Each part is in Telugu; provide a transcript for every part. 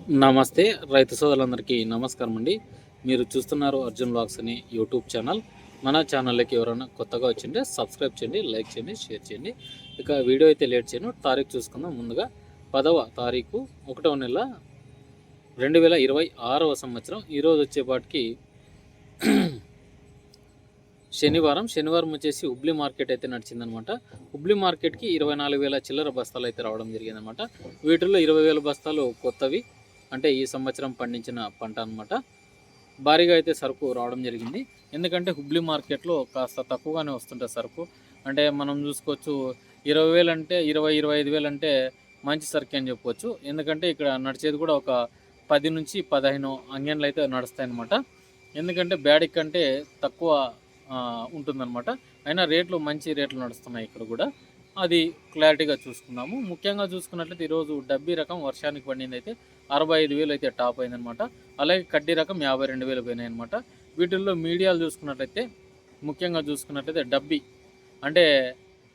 నమస్తే రైతు సోదరులందరికీ నమస్కారం అండి. మీరు చూస్తున్నారు అర్జున్ వ్లాగ్స్ అని యూట్యూబ్ ఛానల్. మన ఛానల్లోకి ఎవరైనా కొత్తగా వచ్చింటే సబ్స్క్రైబ్ చేయండి, లైక్ చేయండి, షేర్ చేయండి. ఇక వీడియో అయితే లేట్ చేయను, తారీఖు చూసుకుందాం. ముందుగా 10వ తారీఖు 1వ నెల 2026వ సంవత్సరం. ఈరోజు వచ్చేపాటికి శనివారం వచ్చేసి హుబ్లీ మార్కెట్ అయితే నడిచిందనమాట. హుబ్లీ మార్కెట్కి 24,000 చిల్లర బస్తాలు అయితే రావడం జరిగిందనమాట. వీటిల్లో 20,000 బస్తాలు కొత్తవి, అంటే ఈ సంవత్సరం పండించిన పంట అనమాట. భారీగా అయితే సరుకు రావడం జరిగింది. ఎందుకంటే హుబ్లీ మార్కెట్లో కాస్త తక్కువగానే వస్తుంటుంది సరుకు. అంటే మనం చూసుకోవచ్చు, 20,000 అంటే 20-25,000 అంటే మంచి సరుకు అని చెప్పవచ్చు. ఎందుకంటే ఇక్కడ నడిచేది కూడా ఒక 10 నుంచి 15 అంగన్లు అయితే నడుస్తాయన్నమాట. ఎందుకంటే బ్యాడిక్ కంటే తక్కువ ఉంటుందన్నమాట. అయినా రేట్లు మంచి రేట్లు నడుస్తున్నాయి ఇక్కడ కూడా. అది క్లారిటీగా చూసుకుందాము. ముఖ్యంగా చూసుకున్నట్లయితే ఈరోజు డబ్బీ రకం వర్షానికి పండింది అయితే 65,000 అయితే టాప్ అయిందనమాట. అలాగే కడ్డీ రకం 52,000 పోయినాయి అనమాట. వీటిల్లో మీడియాలు చూసుకున్నట్లయితే, ముఖ్యంగా చూసుకున్నట్లయితే డబ్బీ అంటే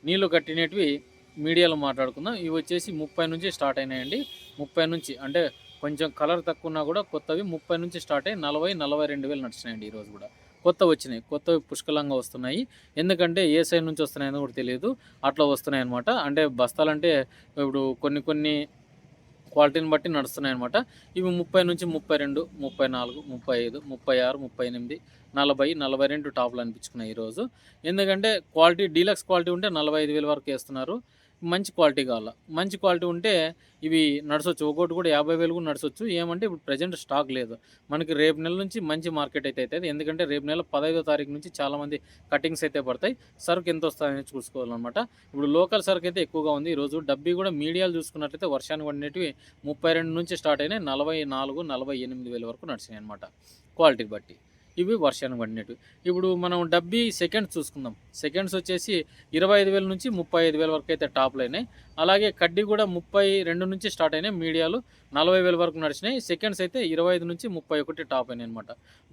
నీళ్లు కట్టినవి మీడియాలో మాట్లాడుకుందాం. ఇవి వచ్చేసి 30 నుంచి స్టార్ట్ అయినాయండి. 30 నుంచి అంటే కొంచెం కలర్ తక్కువ ఉన్నా కూడా కొత్తవి 30 నుంచి స్టార్ట్ అయ్యి 40-42,000 నడిచినాయండి ఈరోజు కూడా. కొత్తవి పుష్కలంగా వస్తున్నాయి. ఎందుకంటే ఏ సైడ్ నుంచి వస్తున్నాయని కూడా తెలియదు, అట్లా వస్తున్నాయి అనమాట. అంటే బస్తాలంటే ఇప్పుడు కొన్ని క్వాలిటీని బట్టి నడుస్తున్నాయి అనమాట. ఇవి 30 నుంచి 32, 34, 35, 36, 38, 40, 42 టాప్లు అనిపించుకున్నాయి ఈరోజు. ఎందుకంటే క్వాలిటీ డీలక్స్ క్వాలిటీ ఉంటే 45,000 వరకు వేస్తున్నారు. మంచి క్వాలిటీ కావాలా, మంచి క్వాలిటీ ఉంటే ఇవి నడసొచ్చు. ఒక్కోటి కూడా 50,000 కూడా నడసొచ్చు. ఏమంటే ఇప్పుడు ప్రజెంట్ స్టాక్ లేదు. మనకి రేపు నెల నుంచి మంచి మార్కెట్ అయితే అవుతుంది. ఎందుకంటే రేపు నెల 15వ తారీఖు నుంచి చాలామంది కటింగ్స్ అయితే పడతాయి. సరుకు ఎంత వస్తాయని చూసుకోవాలన్నమాట. ఇప్పుడు లోకల్ సరుకు అయితే ఎక్కువగా ఉంది. ఈరోజు డబ్బీ కూడా మీడియాలు చూసుకున్నట్లయితే వర్షానికి పడినవి 32 నుంచి స్టార్ట్ అయినాయి, 44-48,000 వరకు నడిచినాయి అనమాట క్వాలిటీ బట్టి. ఇవి వర్షానికి పడినట్టు. ఇప్పుడు మనం డబ్బీ సెకండ్స్ చూసుకుందాం. సెకండ్స్ వచ్చేసి 25,000 నుంచి 35,000 వరకు అయితే టాప్లు అయినాయి. అలాగే కడ్డీ కూడా 32 నుంచి స్టార్ట్ అయినాయి, మీడియాలు 40,000 వరకు నడిచినాయి. సెకండ్స్ అయితే 25 నుంచి 31 టాప్ అయినాయి అనమాట.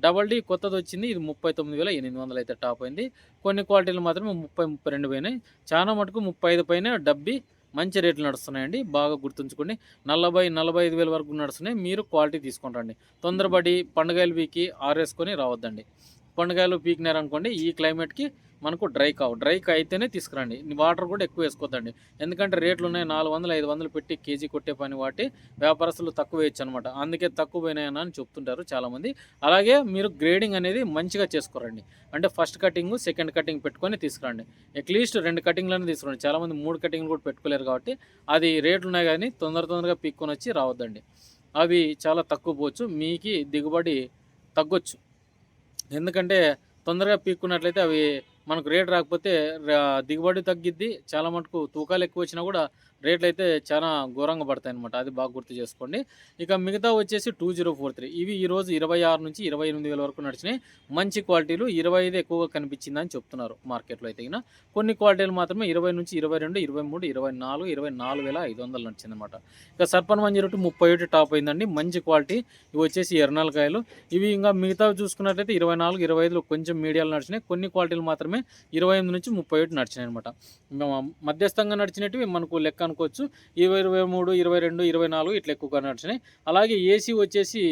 డబల్ డీ కొత్తది వచ్చింది, ఇది 39,800 అయితే టాప్ అయింది. కొన్ని క్వాలిటీలు మాత్రమే 30-32 పోయినాయి. చాలా మటుకు 35 పైన డబ్బీ మంచి రేట్లు నడుస్తున్నాయండి. బాగా గుర్తుంచుకోండి. 40-45,000 వరకు నడుస్తున్నాయి. మీరు క్వాలిటీ తీసుకుంటారండి. తొందరపడి పండుగలు పీకి ఆరేసుకొని రావద్దండి. పండుగలు పీకినారనుకోండి, ఈ క్లైమేట్కి మనకు డ్రై అయితేనే తీసుకురండి. వాటర్ కూడా ఎక్కువ వేసుకోవద్దండి. ఎందుకంటే రేట్లు ఉన్నాయి, 400-500 పెట్టి కేజీ కొట్టే పని వాటి వ్యాపారస్తులు తక్కువ వేయచ్చు అనమాట. అందుకే తక్కువ పోయినాయని చెప్తుంటారు చాలామంది. అలాగే మీరు గ్రేడింగ్ అనేది మంచిగా చేసుకోరండి. అంటే ఫస్ట్ కటింగ్, సెకండ్ కటింగ్ పెట్టుకొని తీసుకురండి. అట్లీస్ట్ 2 కటింగ్లను తీసుకురండి. చాలామంది 3 కటింగ్లు కూడా పెట్టుకోలేరు కాబట్టి అది రేట్లు ఉన్నాయి కానీ తొందరగా పీక్కొని వచ్చి రావద్దండి. అవి చాలా తక్కువ పోవచ్చు, మీకు దిగుబడి తగ్గొచ్చు. ఎందుకంటే తొందరగా పీక్కున్నట్లయితే అవి మనకు రేట్ రాకపోతే దిగుబడి తగ్గిద్ది. చాలా మటుకు తూకాలు ఎక్కువ వచ్చినా కూడా రేట్లు అయితే చాలా ఘోరంగా పడతాయి అనమాట. అది బాగా గుర్తు చేసుకోండి. ఇక మిగతా వచ్చేసి 2043 ఇవి ఈరోజు 26 నుంచి 28,000 వరకు నడిచినాయి. మంచి క్వాలిటీలు 25 ఎక్కువగా కనిపించిందని చెప్తున్నారు మార్కెట్లో అయితే. కొన్ని క్వాలిటీలు మాత్రమే 20 నుంచి 22, 23, 24, 24,500 నడిచిందనమాట. ఇక సర్పన్ 102 31 టాప్ అయిందండి. మంచి క్వాలిటీ. ఇవి వచ్చేసి ఎర్రనలకాయలు. ఇవి ఇంకా మిగతావి చూసుకున్నట్లయితే 24, 25లో కొంచెం మీడియాలు నడిచినాయి. కొన్ని క్వాలిటీలు మాత్రమే 28 నుంచి 31 నడిచినాయి అనమాట. మధ్యస్థంగా నడిచినవి మనకు లెక్క అనుకోవచ్చు. 23, 22, 24 ఇట్లా ఎక్కువగా నడిచినాయి. అలాగే ఏసీ వచ్చేసి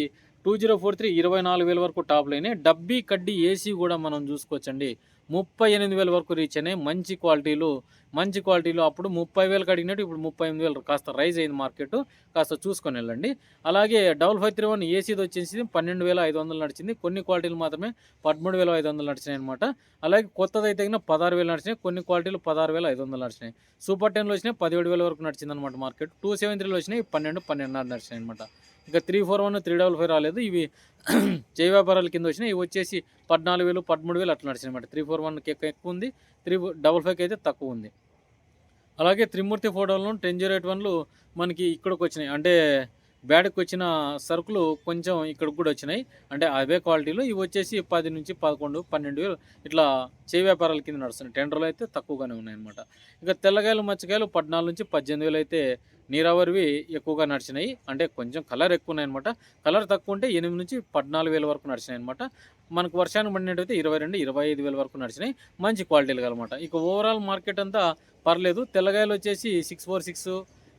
2043 24,000 వరకు టాప్లు అయినాయి. డబ్బీ కడ్డీ ఏసీ కూడా మనం చూసుకోవచ్చండి, 38,000 వరకు రీచ్ అయినాయి. మంచి క్వాలిటీలు అప్పుడు 30,000 అడిగినట్టు ఇప్పుడు 38,000 కాస్త రైజ్ అయింది మార్కెట్. కాస్త చూసుకొని వెళ్ళండి. అలాగే 5531 ఏసీది వచ్చేసి 12,500 నడిచింది. కొన్ని క్వాలిటీలు మాత్రమే 13,500 నడిచినాయి అనమాట. అలాగే కొత్తది అయితే 16,000 నడిచినాయి. కొన్ని క్వాలిటీలు 16,500 నడిచినాయి. సూపర్ 10లో వచ్చినాయి 17,000 వరకు నడిచింది అనమాట మార్కెట్. 273లో వచ్చినాయి 12-12.5 నడిచినాయి అనమాట. ఇక 341, 355 రాలేదు. ఇవి జై వ్యాపారాల కింద వచ్చినాయి. ఇవి వచ్చేసి 14,000, 13,000 అట్లా నడిచినాయి అనమాట. 341కి ఎక్కువ ఉంది, 355కి అయితే తక్కువ ఉంది. అలాగే త్రిమూర్తి ఫోటోలను 1008 మనకి ఇక్కడికి వచ్చినాయి. అంటే బ్యాడ్కి వచ్చిన సరుకులు కొంచెం ఇక్కడికి కూడా వచ్చినాయి. అంటే అవే క్వాలిటీలు. ఇవి వచ్చేసి 10 నుంచి 11, 12,000 ఇట్లా చేయి వ్యాపారాల కింద నడుస్తున్నాయి. టెండర్లు అయితే తక్కువగానే ఉన్నాయన్నమాట. ఇక తెల్లగాయలు మచ్చకాయలు 14 నుంచి 18,000 అయితే నీరావరివి ఎక్కువగా నడిచినాయి. అంటే కొంచెం కలర్ ఎక్కువ ఉన్నాయన్నమాట. కలర్ తక్కువ ఉంటే 8 నుంచి 14,000 వరకు నడిచినాయి అనమాట. మనకు వర్షాన్ని పడినట్టయితే 22-25,000 వరకు నడిచినాయి. మంచి క్వాలిటీలు అనమాట. ఇక ఓవరాల్ మార్కెట్ అంతా పర్లేదు. తెల్లగాయలు వచ్చేసి 646,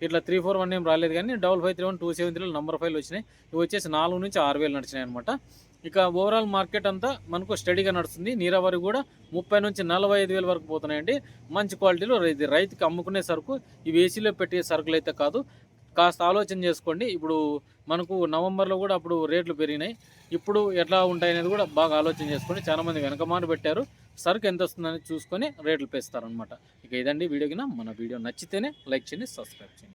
ఇట్లా 341 ఏం రాలేదు, కానీ 5531 273 నంబర్ ఫైల్ వచ్చినాయి. ఇవి వచ్చేసి 4 నుంచి 6,000 నడిచినాయి అనమాట. ఇక ఓవరాల్ మార్కెట్ అంతా మనకు స్టడీగా నడుస్తుంది. నీరావరి కూడా 30 నుంచి 45,000 వరకు పోతున్నాయండి. మంచి క్వాలిటీలో ఇది రైతుకి అమ్ముకునే సరుకు. ఇవి ఏసీలో పెట్టే సరుకులు అయితే కాదు. కాస్త ఆలోచన చేసుకోండి. ఇప్పుడు మనకు నవంబర్లో కూడా అప్పుడు రేట్లు పెరిగినాయి. ఇప్పుడు ఎట్లా ఉంటాయనేది కూడా బాగా ఆలోచన చేసుకోండి. చాలామంది వెనకమాన పెట్టారు, సరుకు ఎంత వస్తుందని చూసుకొని రేట్లు పెంచుతారనమాట. ఇక ఇదండి వీడియోకినా. మన వీడియో నచ్చితేనే లైక్ చేయండి, సబ్స్క్రైబ్ చేయండి.